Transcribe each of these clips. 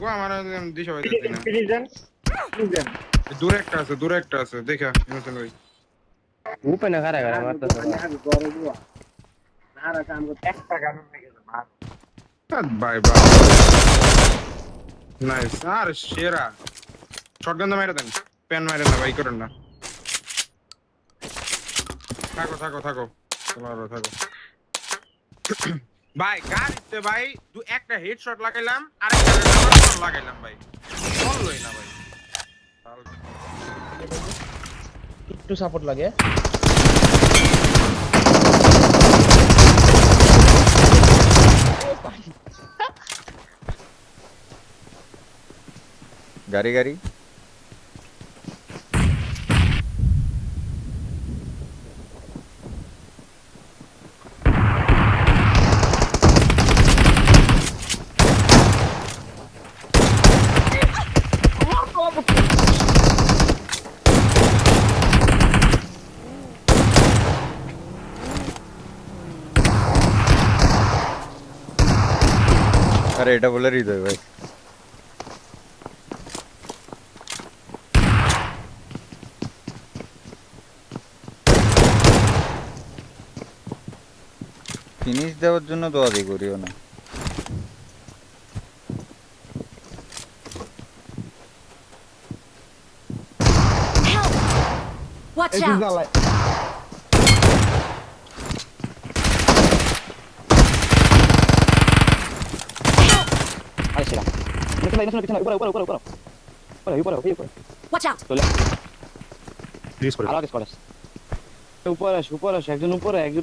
গো আমার দিশা পাইতেছি না। প্রিজন প্রিজন দূরে একটা আছে দেখা ইনোসেন্ট ভাই। ऊपर ना करा करा मारता था আমি বড় বুয়া নারা কাম করতে একটা গান হয়ে গেছে মার বাই বাই নাইস আর সেরা শটগান দা মেরে দেন পেন মেরে না ভাই করেন না থাকো থাকো থাকো তোমারও থাকো ভাই গাড়িতে ভাই একটা হেডশট লাগাইলাম আরেকটা লাগাইলাম ভাই বললোই না ভাই একটু সাপোর্ট লাগে গাড়ি গাড়ি আরে এটা বলে হৃদয় ভাই ফিনিশ দেওয়ার জন্য দোয়াদি করিও না Watch এই out! জ্বালায় আরে সেরা পিছনে উপরে Watch out! প্লিজ করে আলাদা স্কোয়াড উপরে আসে একজন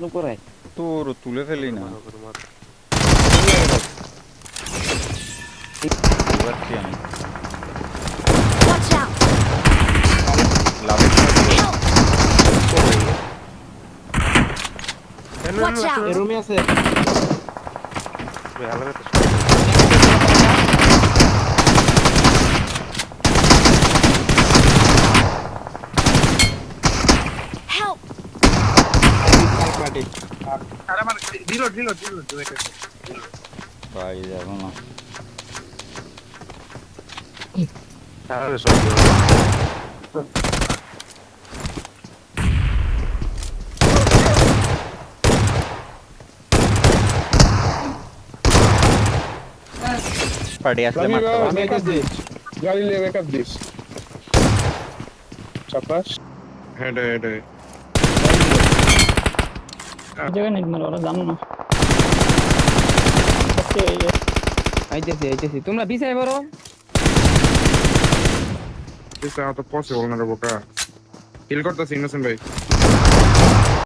উপরে তোর তুলে ফেলি না যাচ্ছি আমি Watch out! লাভের Watch out! এই রুমে আছে Help! আরে আমার রিলোড ভাই যাবো না পার্টি আসলে মারতে পারবো। আমি একটা দিস গাড়ি লে ব্যাকআপ দিস চাপাস হেডে জায়গা নেই মানে ওরা জানো না আইতেছি তোমরা বিছাই বড় দিস আউট অফ পসিবল না রে বোকা হিল করতেছি ইনোসেন্ট ভাই